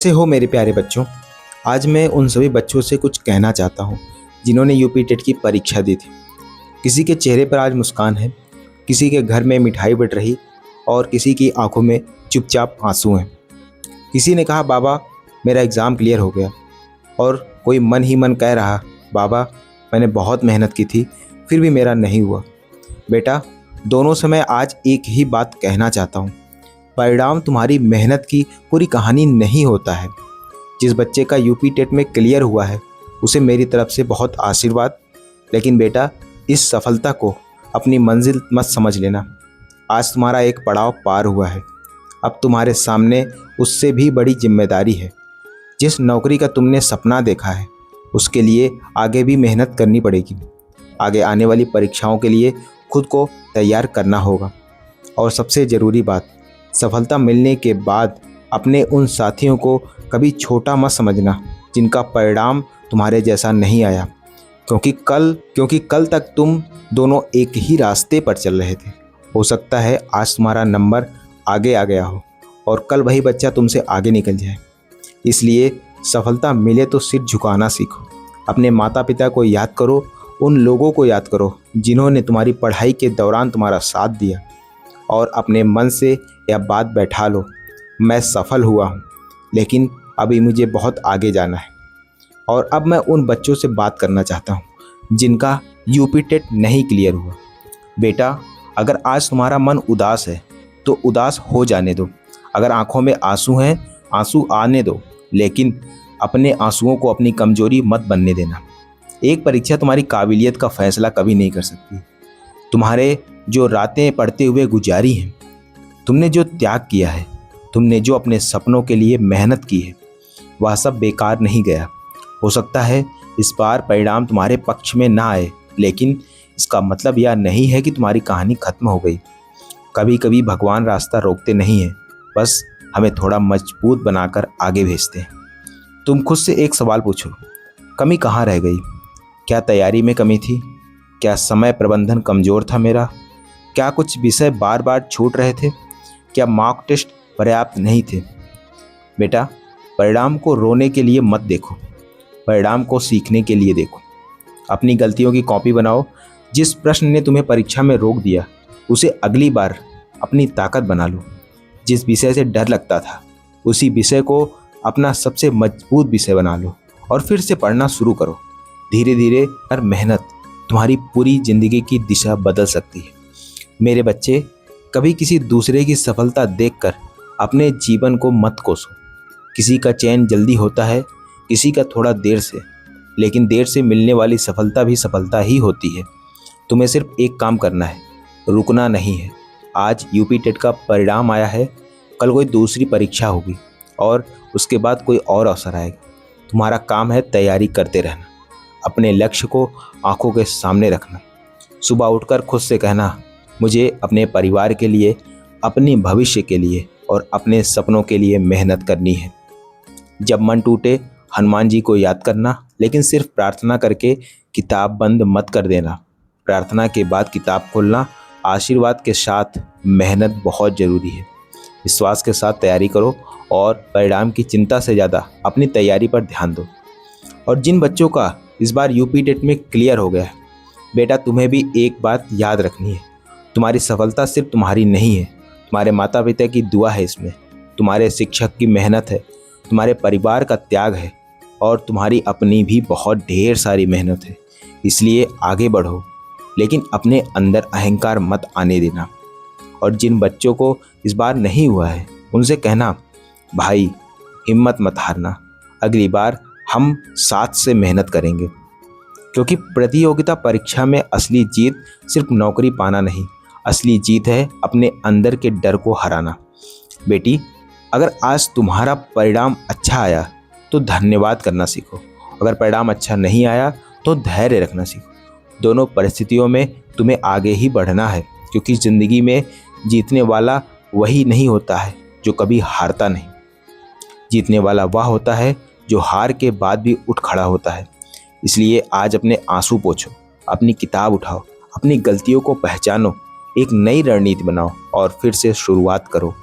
कैसे हो मेरे प्यारे बच्चों। आज मैं उन सभी बच्चों से कुछ कहना चाहता हूँ जिन्होंने यूपी टेट की परीक्षा दी थी। किसी के चेहरे पर आज मुस्कान है, किसी के घर में मिठाई बट रही और किसी की आंखों में चुपचाप आंसू हैं। किसी ने कहा बाबा मेरा एग्ज़ाम क्लियर हो गया, और कोई मन ही मन कह रहा बाबा मैंने बहुत मेहनत की थी फिर भी मेरा नहीं हुआ। बेटा, दोनों से मैं आज एक ही बात कहना चाहता हूँ, परिणाम तुम्हारी मेहनत की पूरी कहानी नहीं होता है। जिस बच्चे का यूपी टेट में क्लियर हुआ है उसे मेरी तरफ से बहुत आशीर्वाद। लेकिन बेटा, इस सफलता को अपनी मंजिल मत समझ लेना। आज तुम्हारा एक पड़ाव पार हुआ है, अब तुम्हारे सामने उससे भी बड़ी जिम्मेदारी है। जिस नौकरी का तुमने सपना देखा है उसके लिए आगे भी मेहनत करनी पड़ेगी। आगे आने वाली परीक्षाओं के लिए खुद को तैयार करना होगा। और सबसे ज़रूरी बात, सफलता मिलने के बाद अपने उन साथियों को कभी छोटा मत समझना जिनका परिणाम तुम्हारे जैसा नहीं आया, क्योंकि कल तक तुम दोनों एक ही रास्ते पर चल रहे थे। हो सकता है आज तुम्हारा नंबर आगे आ गया हो और कल वही बच्चा तुमसे आगे निकल जाए। इसलिए सफलता मिले तो सिर झुकाना सीखो। अपने माता पिता को याद करो, उन लोगों को याद करो जिन्होंने तुम्हारी पढ़ाई के दौरान तुम्हारा साथ दिया, और अपने मन से यह बात बैठा लो, मैं सफल हुआ हूँ लेकिन अभी मुझे बहुत आगे जाना है। और अब मैं उन बच्चों से बात करना चाहता हूँ जिनका यूपी टेट नहीं क्लियर हुआ। बेटा, अगर आज तुम्हारा मन उदास है तो उदास हो जाने दो। अगर आंखों में आंसू हैं, आंसू आने दो, लेकिन अपने आंसुओं को अपनी कमजोरी मत बनने देना। एक परीक्षा तुम्हारी काबिलियत का फैसला कभी नहीं कर सकती। तुम्हारे जो रातें पढ़ते हुए गुजारी हैं, तुमने जो त्याग किया है, तुमने जो अपने सपनों के लिए मेहनत की है, वह सब बेकार नहीं गया। हो सकता है इस बार परिणाम तुम्हारे पक्ष में ना आए, लेकिन इसका मतलब यह नहीं है कि तुम्हारी कहानी खत्म हो गई। कभी कभी भगवान रास्ता रोकते नहीं हैं, बस हमें थोड़ा मजबूत बनाकर आगे भेजते हैं। तुम खुद से एक सवाल पूछो, कमी कहाँ रह गई? क्या तैयारी में कमी थी? क्या समय प्रबंधन कमज़ोर था मेरा? क्या कुछ विषय बार बार छूट रहे थे? क्या मॉक टेस्ट पर्याप्त नहीं थे? बेटा, परिणाम को रोने के लिए मत देखो, परिणाम को सीखने के लिए देखो। अपनी गलतियों की कॉपी बनाओ। जिस प्रश्न ने तुम्हें परीक्षा में रोक दिया उसे अगली बार अपनी ताकत बना लो। जिस विषय से डर लगता था उसी विषय को अपना सबसे मजबूत विषय बना लो और फिर से पढ़ना शुरू करो। धीरे धीरे हर मेहनत तुम्हारी पूरी ज़िंदगी की दिशा बदल सकती है। मेरे बच्चे, कभी किसी दूसरे की सफलता देखकर अपने जीवन को मत कोसो। किसी का चयन जल्दी होता है, किसी का थोड़ा देर से, लेकिन देर से मिलने वाली सफलता भी सफलता ही होती है। तुम्हें सिर्फ एक काम करना है, रुकना नहीं है। आज यूपी टेट का परिणाम आया है, कल कोई दूसरी परीक्षा होगी और उसके बाद कोई और अवसर आएगा। तुम्हारा काम है तैयारी करते रहना, अपने लक्ष्य को आंखों के सामने रखना। सुबह उठकर खुद से कहना, मुझे अपने परिवार के लिए, अपने भविष्य के लिए और अपने सपनों के लिए मेहनत करनी है। जब मन टूटे हनुमान जी को याद करना, लेकिन सिर्फ प्रार्थना करके किताब बंद मत कर देना। प्रार्थना के बाद किताब खोलना। आशीर्वाद के साथ मेहनत बहुत ज़रूरी है। विश्वास के साथ तैयारी करो और परिणाम की चिंता से ज़्यादा अपनी तैयारी पर ध्यान दो। और जिन बच्चों का इस बार यूपी टेट में क्लियर हो गया है, बेटा तुम्हें भी एक बात याद रखनी है, तुम्हारी सफलता सिर्फ तुम्हारी नहीं है, तुम्हारे माता पिता की दुआ है इसमें, तुम्हारे शिक्षक की मेहनत है, तुम्हारे परिवार का त्याग है और तुम्हारी अपनी भी बहुत ढेर सारी मेहनत है। इसलिए आगे बढ़ो, लेकिन अपने अंदर अहंकार मत आने देना। और जिन बच्चों को इस बार नहीं हुआ है उनसे कहना, भाई हिम्मत मत हारना, अगली बार हम साथ से मेहनत करेंगे। क्योंकि प्रतियोगिता परीक्षा में असली जीत सिर्फ नौकरी पाना नहीं, असली जीत है अपने अंदर के डर को हराना। बेटी, अगर आज तुम्हारा परिणाम अच्छा आया तो धन्यवाद करना सीखो, अगर परिणाम अच्छा नहीं आया तो धैर्य रखना सीखो। दोनों परिस्थितियों में तुम्हें आगे ही बढ़ना है, क्योंकि ज़िंदगी में जीतने वाला वही नहीं होता है जो कभी हारता नहीं। जीतने वाला वह होता है जो हार के बाद भी उठ खड़ा होता है। इसलिए आज अपने आंसू पोंछो, अपनी किताब उठाओ, अपनी गलतियों को पहचानो, एक नई रणनीति बनाओ और फिर से शुरुआत करो।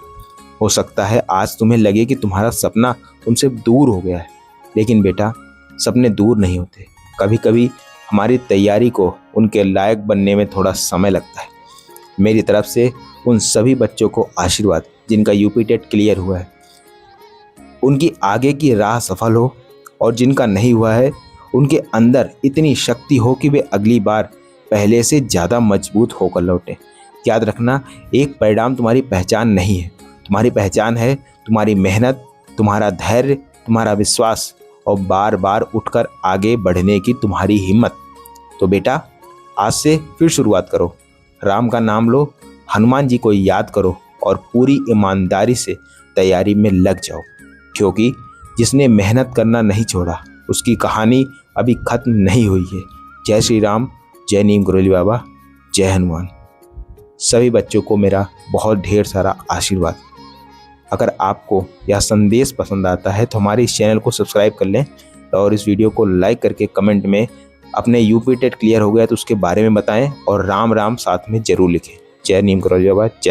हो सकता है आज तुम्हें लगे कि तुम्हारा सपना तुमसे दूर हो गया है, लेकिन बेटा सपने दूर नहीं होते। कभी कभी हमारी तैयारी को उनके लायक बनने में थोड़ा समय लगता है। मेरी तरफ से उन सभी बच्चों को आशीर्वाद जिनका यूपी टेट क्लियर हुआ है, उनकी आगे की राह सफल हो, और जिनका नहीं हुआ है उनके अंदर इतनी शक्ति हो कि वे अगली बार पहले से ज़्यादा मजबूत होकर लौटें। याद रखना, एक परिणाम तुम्हारी पहचान नहीं है। तुम्हारी पहचान है तुम्हारी मेहनत, तुम्हारा धैर्य, तुम्हारा विश्वास और बार बार उठकर आगे बढ़ने की तुम्हारी हिम्मत। तो बेटा आज से फिर शुरुआत करो, राम का नाम लो, हनुमान जी को याद करो और पूरी ईमानदारी से तैयारी में लग जाओ, क्योंकि जिसने मेहनत करना नहीं छोड़ा उसकी कहानी अभी खत्म नहीं हुई है। जय श्री राम, जय नीम करोली बाबा, जय हनुमान। सभी बच्चों को मेरा बहुत ढेर सारा आशीर्वाद। अगर आपको यह संदेश पसंद आता है तो हमारे इस चैनल को सब्सक्राइब कर लें और इस वीडियो को लाइक करके कमेंट में अपने यूपी टेट क्लियर हो गया तो उसके बारे में बताएं और राम राम साथ में जरूर लिखें। जय नीम करोली बाबा, जय।